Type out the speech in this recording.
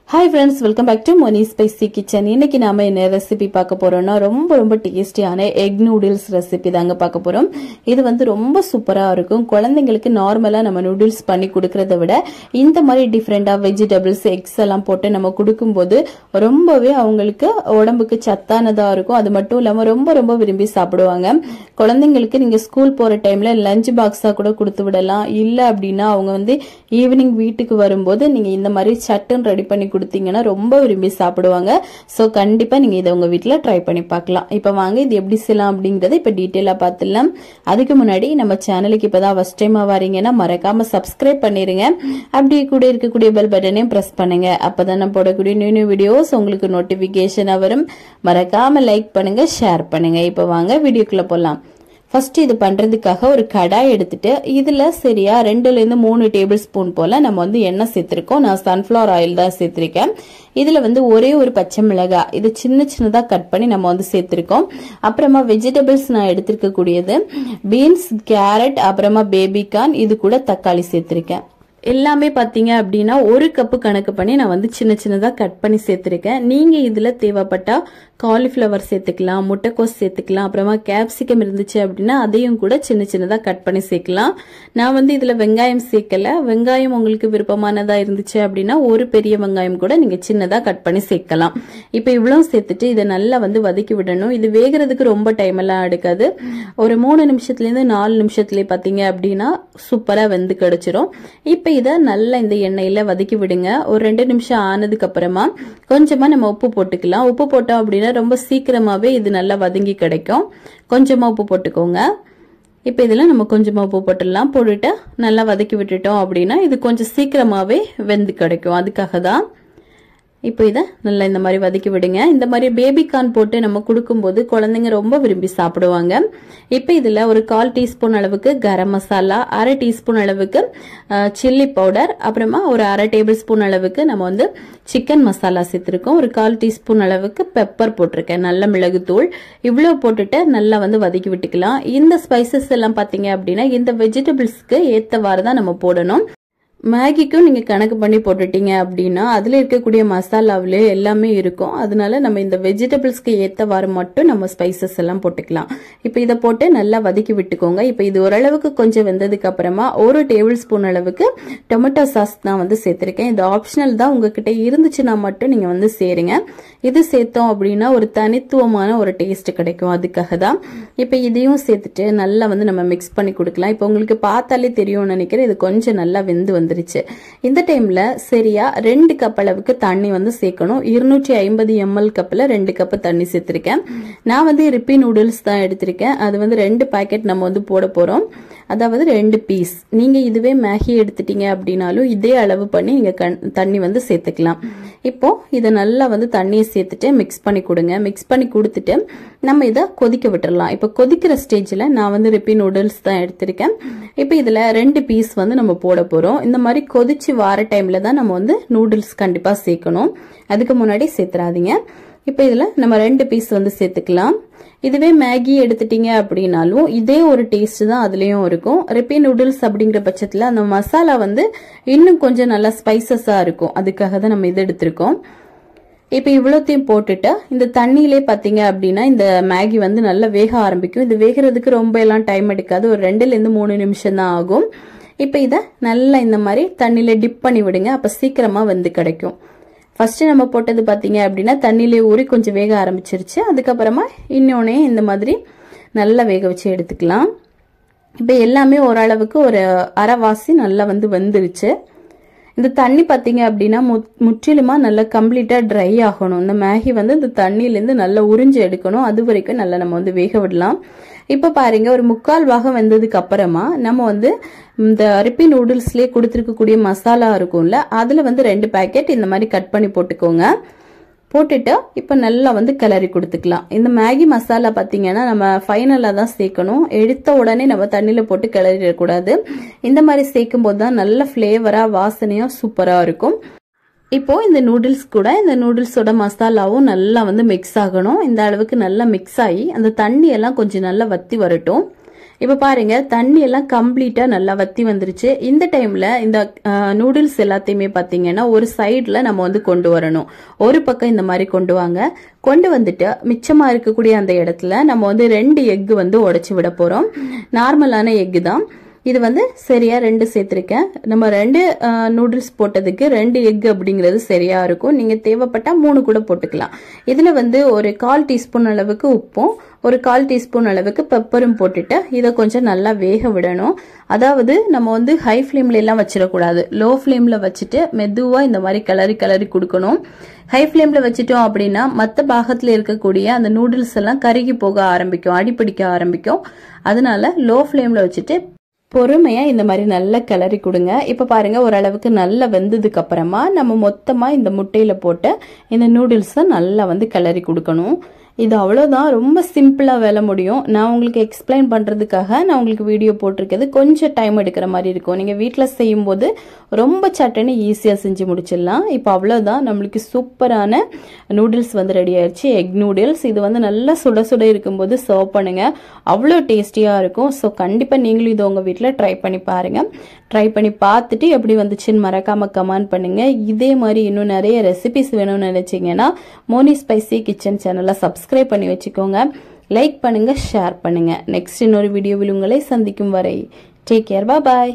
Hi friends, welcome back to Moni's Spicy Kitchen. இன்னைக்கு நாம என்ன ரெசிபி பார்க்க போறோம்னா ரொம்ப டேஸ்டியான எக் நூடுல்ஸ் ரெசிபி தாங்க பார்க்க போறோம். இது வந்து ரொம்ப சூப்பரா இருக்கும். குழந்தைகளுக்கு நார்மலா நம்ம நூடுல்ஸ் பண்ணி கொடுக்கறதை விட இந்த மாதிரி டிஃபரெண்டா வெஜிடபிள்ஸ் எக்ஸ் எல்லாம் போட்டு நம்ம கொடுக்கும்போது ரொம்பவே அவங்களுக்கு உடம்புக்கு சத்தானதா இருக்கும். அது மட்டும் இல்லாம ரொம்ப விரும்பி சாப்பிடுவாங்க. குழந்தைங்களுக்கு நீங்க ஸ்கூல் போற டைம்ல லஞ்ச் பாக்ஸா கூட கொடுத்து விடலாம். இல்ல அப்படின்னா அவங்க வந்து ஈவினிங் வீட்டுக்கு வரும்போது நீங்க இந்த மாதிரி சட்டன் ரெடி பண்ணி கொடுத்தீங்கன்னா ரொம்ப விரும்பி சாப்பிடுவாங்க. சோ கண்டிப்பா நீங்க இதை உங்க வீட்ல ட்ரை பண்ணி பார்க்கலாம். இப்ப வாங்க இது எப்படி செய்யலாம் அப்படிங்கறத இப்ப டீடைலா பார்த்துடலாம். அதுக்கு முன்னாடி நம்ம சேனலுக்கு இப்பதான் ஃபர்ஸ்ட் டைமா வரீங்கன்னா மறக்காம சப்ஸ்கிரைப் பண்ணிருங்க. அப்படியே கூட இருக்கக்கூடிய பெல் பட்டனையும் பிரஸ் பண்ணுங்க. அப்பதான் நான் போடக்கூடிய நியூ வீடியோஸ் உங்களுக்கு நோட்டிபிகேஷனா வரும். மறக்காம லைக் பண்ணுங்க, ஷேர் பண்ணுங்க. இப்ப வாங்க வீடியோக்குள்ள போலாம். ஃபர்ஸ்ட் இது பண்றதுக்காக ஒரு கடாய் எடுத்துட்டு இதுல சரியா 2 ல இருந்து 3 டேபிள் ஸ்பூன் போல நம்ம வந்து எண்ணெய் சேர்த்திருக்கோம். நான் சன்ஃபிளவர் ஆயில் தான் சேர்த்திருக்கேன். இதுல வந்து ஒரே ஒரு பச்சை மிளகாய் இது சின்னதா கட் பண்ணி நம்ம வந்து சேர்த்திருக்கோம். அப்புறமா வெஜிடபிள்ஸ் நான் எடுத்திருக்க கூடியது பீன்ஸ், கேரட், அப்புறமா பேபிகார்ன், இது கூட தக்காளி சேர்த்திருக்கேன். எல்லாமே பாத்தீங்க அப்படின்னா ஒரு கப்பு கணக்கு பண்ணி நான் வந்து சின்னதா கட் பண்ணி சேர்த்திருக்கேன். நீங்க இதுல தேவைப்பட்டா காலிஃபிளவர் சேர்த்துக்கலாம், முட்டைக்கோஸ் சேர்த்துக்கலாம், அப்புறமா கேப்சிகம் இருந்துச்சு அப்படின்னா அதையும் கூட சின்னதா கட் பண்ணி சேர்க்கலாம். நான் வந்து இதுல வெங்காயம் சேர்க்கல. வெங்காயம் உங்களுக்கு விருப்பமானதா இருந்துச்சு அப்படின்னா ஒரு பெரிய வெங்காயம் கூட நீங்க சின்னதா கட் பண்ணி சேர்க்கலாம். இப்ப இவ்வளவு சேர்த்துட்டு இதை நல்லா வந்து வதக்கி விடணும். இது வேகிறதுக்கு ரொம்ப டைம் எல்லாம் எடுக்காது. ஒரு 3 நிமிஷத்துல இருந்து 4 நிமிஷத்துலயே பாத்தீங்க அப்படின்னா சூப்பரா வெந்து கிடைச்சிரும். இப்ப இத நல்லா இந்த எண்ணெயில வதக்கி விடுங்க. ஒரு 2 நிமிஷம் ஆனதுக்கு அப்புறமா கொஞ்சமா நம்ம உப்பு போட்டுக்கலாம். உப்பு போட்டோம் அப்படின்னா ரொம்ப சீக்கிரமாவே இது நல்லா வதங்கி கிடைக்கும். கொஞ்சமா உப்பு போட்டுக்கோங்க. இப்ப இதுல நம்ம கொஞ்சமா உப்பு போட்டுடலாம். போட்டுட்டு நல்லா வதக்கி விட்டுட்டோம் அப்படின்னா இது கொஞ்சம் சீக்கிரமாவே வெந்து கிடைக்கும். அதுக்காக தான் இப்போ இதை நல்லா இந்த மாதிரி வதக்கி விடுங்க. இந்த மாதிரி பேபிகார்ன் போட்டு நம்ம கொடுக்கும்போது குழந்தைங்க ரொம்ப விரும்பி சாப்பிடுவாங்க. இப்போ இதுல ஒரு 1/4 டீஸ்பூன் அளவுக்கு கரம் மசாலா, 1/2 டீஸ்பூன் அளவுக்கு சில்லி பவுடர், அப்புறமா ஒரு 1/2 டேபிள் ஸ்பூன் அளவுக்கு நம்ம வந்து சிக்கன் மசாலா சேர்த்திருக்கோம். ஒரு 1/4 டீஸ்பூன் அளவுக்கு பெப்பர் போட்டிருக்கேன், நல்ல மிளகுத்தூள். இவ்வளவு போட்டுட்டு நல்லா வந்து வதக்கி விட்டுக்கலாம். இந்த ஸ்பைசஸ் எல்லாம் பாத்தீங்க அப்படின்னா இந்த வெஜிடபிள்ஸ்க்கு ஏத்தவாறு தான் நம்ம போடணும். மேகிக்கும் நீங்க கணக்கு பண்ணி போட்டுட்டீங்க அப்படின்னா அதுல இருக்கக்கூடிய மசாலாவிலே எல்லாமே இருக்கும். அதனால நம்ம இந்த வெஜிடபிள்ஸ்க்கு ஏத்தவாறு மட்டும் நம்ம ஸ்பைசஸ் எல்லாம் போட்டுக்கலாம். இப்ப இதை போட்டு நல்லா வதக்கி விட்டுக்கோங்க. இப்ப இது ஓரளவுக்கு கொஞ்சம் வெந்ததுக்கு அப்புறமா ஒரு டேபிள் ஸ்பூன் அளவுக்கு டொமேட்டோ சாஸ் தான் வந்து சேர்த்திருக்கேன். இது ஆப்ஷனல் தான், உங்ககிட்ட இருந்துச்சுன்னா மட்டும் நீங்க வந்து சேருங்க. இது சேர்த்தோம் அப்படின்னா ஒரு தனித்துவமான ஒரு டேஸ்ட் கிடைக்கும். அதுக்காக தான் இப்ப இதையும் சேர்த்துட்டு நல்லா வந்து நம்ம மிக்ஸ் பண்ணி கொடுக்கலாம். இப்ப உங்களுக்கு பார்த்தாலே தெரியும்னு நினைக்கிறேன். இது கொஞ்சம் நல்லா வெந்து வந்துருச்சு. இந்த டைம்ல சரியா 2 கப் அளவுக்கு தண்ணி வந்து சேர்க்கணும். 250 ml கப்ல 2 கப் தண்ணி சேர்த்திருக்கேன். நான் வந்து ரிப்பி நூடுல்ஸ் தான் எடுத்திருக்கேன். அது வந்து 2 பாக்கெட் நம்ம வந்து போட போறோம். அதாவது 2 பீஸ். நீங்க இதுவே மேகி எடுத்துட்டீங்க அப்படின்னாலும் இதே அளவு பண்ணி நீங்க தண்ணி வந்து சேர்த்துக்கலாம். இப்போ இதை நல்லா வந்து தண்ணியை சேர்த்துட்டு மிக்ஸ் பண்ணி கொடுங்க. மிக்ஸ் பண்ணி கொடுத்துட்டு நம்ம இதை கொதிக்க விட்டுறலாம். இப்ப கொதிக்கிற ஸ்டேஜ்ல நான் வந்து ரிப்பி நூடுல்ஸ் தான் எடுத்திருக்கேன். இப்ப இதுல 2 பீஸ் வந்து நம்ம போட போறோம். இந்த மாதிரி கொதிச்சு வார டைம்ல தான் நம்ம வந்து நூடுல்ஸ் கண்டிப்பா சேர்க்கணும். அதுக்கு முன்னாடி சேர்த்துறாதீங்க. இப்ப இதுல நம்ம 2 பீஸ் வந்து சேர்த்துக்கலாம். இதுவே மேகி எடுத்துட்டீங்க அப்படின்னாலும் இதே ஒரு டேஸ்ட் தான் அதுலயும் இருக்கும். ரிப்பி நூடுல்ஸ் அப்படிங்கிற பட்சத்துல அந்த மசாலா வந்து இன்னும் கொஞ்சம் நல்லா ஸ்பைசஸா இருக்கும். அதுக்காக தான் நம்ம இது எடுத்திருக்கோம். இப்ப இவ்வளோத்தையும் போட்டுட்டு இந்த தண்ணியிலே பாத்தீங்க அப்படின்னா இந்த மேகி வந்து நல்லா வேக ஆரம்பிக்கும். இது வேகிறதுக்கு ரொம்ப எல்லாம் டைம் எடுக்காது. ஒரு 2 ல இருந்து 3 நிமிஷம் தான் ஆகும். இப்ப இத நல்லா இந்த மாதிரி தண்ணியில டிப் பண்ணி விடுங்க. அப்ப சீக்கிரமா வந்து கிடைக்கும். ஃபர்ஸ்ட் நம்ம போட்டது பாத்தீங்க அப்படின்னா தண்ணியிலே ஊறி கொஞ்சம் வேக ஆரம்பிச்சிருச்சு. அதுக்கப்புறமா இன்னொன்னே இந்த மாதிரி நல்லா வேக வச்சு எடுத்துக்கலாம். இப்ப எல்லாமே ஓரளவுக்கு ஒரு அரைவாசி நல்லா வந்து வந்துருச்சு. இந்த தண்ணி பாத்தீங்க அப்படின்னா முற்றிலுமா நல்லா கம்ப்ளீட்டா ட்ரை ஆகணும். இந்த மேகி வந்து இந்த தண்ணியிலேருந்து நல்லா உறிஞ்சு எடுக்கணும். அது வரைக்கும் நல்லா நம்ம வந்து வேக விடலாம். இப்ப பாருங்க ஒரு 3/4 பாகம் வெந்ததுக்கு அப்புறமா நம்ம வந்து இந்த ரிப்பி நூடுல்ஸ்லயே கொடுத்துருக்கக்கூடிய மசாலா இருக்கும்ல அதுல வந்து 2 பாக்கெட் இந்த மாதிரி கட் பண்ணி போட்டுக்கோங்க. போட்டுட்டு இப்ப நல்லா வந்து கிளறி கொடுத்துக்கலாம். இந்த மேகி மசாலா பாத்தீங்கன்னா நம்ம ஃபைனலா தான் சேர்க்கணும். எடுத்த உடனே நம்ம தண்ணியில போட்டு கிளறிடக்கூடாது. இந்த மாதிரி சேர்க்கும் போது தான் நல்ல பிளேவரா வாசனையா சூப்பரா இருக்கும். இப்போ இந்த நூடுல்ஸ் கூட இந்த நூடுல்ஸோட மசாலாவும் நல்லா வந்து மிக்ஸ் ஆகணும். இந்த அளவுக்கு நல்லா மிக்ஸ் ஆகி அந்த தண்ணி எல்லாம் கொஞ்சம் நல்லா வத்தி வரட்டும். இப்ப பாருங்க தண்ணி எல்லாம் கம்ப்ளீட்டா நல்லா வத்தி வந்துருச்சு. இந்த டைம்ல இந்த நூடுல்ஸ் எல்லாத்தையுமே பாத்தீங்கன்னா ஒரு சைடுல நம்ம வந்து கொண்டு வரணும். ஒரு பக்கம் இந்த மாதிரி கொண்டு வாங்க. கொண்டு வந்துட்டு மிச்சமா இருக்கக்கூடிய அந்த இடத்துல நம்ம வந்து 2 எக் வந்து உடைச்சு விட போறோம். நார்மலான எக் தான். இது வந்து சரியா 2 சேர்த்திருக்கேன். நம்ம 2 நூடுல்ஸ் போட்டதுக்கு 2 எக் அப்படிங்கிறது சரியா இருக்கும். நீங்க தேவைப்பட்டா 3 கூட போட்டுக்கலாம். இதுல வந்து ஒரு 1/4 டீஸ்பூன் அளவுக்கு உப்பும் ஒரு 1/4 டீஸ்பூன் அளவுக்கு பெப்பரும் போட்டுட்டு இதை கொஞ்சம் நல்லா வேக விடணும். அதாவது நம்ம வந்து ஹை ஃப்ளேம்ல எல்லாம் வச்சிடக்கூடாது. லோ ஃப்ளேம்ல வச்சுட்டு மெதுவா இந்த மாதிரி கிளறி கொடுக்கணும். ஹை ஃப்ளேம்ல வச்சுட்டோம் அப்படின்னா மற்ற பாகத்துல இருக்கக்கூடிய அந்த நூடுல்ஸ் எல்லாம் கருகி போக ஆரம்பிக்கும், அடிப்பிடிக்க ஆரம்பிக்கும். அதனால லோ ஃப்ளேம்ல வச்சுட்டு பொறுமையா இந்த மாதிரி நல்லா கிளறி கொடுங்க. இப்ப பாருங்க ஓரளவுக்கு நல்லா வெந்ததுக்கு அப்புறமா நம்ம மொத்தமா இந்த முட்டையில போட்டு இந்த நூடுல்ஸை நல்லா வந்து கிளறி கொடுக்கணும். இது அவ்வளவுதான், ரொம்ப சிம்பிளா வேலை முடியும். நான் உங்களுக்கு எக்ஸ்பிளைன் பண்றதுக்காக நான் உங்களுக்கு வீடியோ போட்டிருக்கிறது. கொஞ்சம் டைம் எடுக்கிற மாதிரி இருக்கும். நீங்க வீட்டுல செய்யும் போது ரொம்ப சட்டுன்னு ஈஸியா செஞ்சு முடிச்சிடலாம். இப்போ அவ்வளவுதான், நம்மளுக்கு சூப்பரான நூடுல்ஸ் வந்து ரெடி ஆயிடுச்சு. Egg noodles. இது வந்து நல்லா சுட சுட இருக்கும்போது சர்வ் பண்ணுங்க. அவ்வளோ டேஸ்டியா இருக்கும். ஸோ கண்டிப்பா நீங்களும் இது உங்க வீட்டுல ட்ரை பண்ணி பாருங்க. ட்ரை பண்ணி பார்த்துட்டு எப்படி வந்துச்சுன்னு மறக்காம கமெண்ட் பண்ணுங்க. இதே மாதிரி இன்னும் நிறைய ரெசிபிஸ் வேணும்னு நினைச்சீங்கன்னா மோனி ஸ்பைசி கிச்சன் சேனலை சப்ஸ்கிரைப் பண்ணி வச்சுக்கோங்க. லைக் பண்ணுங்க, ஷேர் பண்ணுங்க. நெக்ஸ்ட் இன்னொரு வீடியோவில் உங்களை சந்திக்கும் வரை டேக் கேர், பாய்.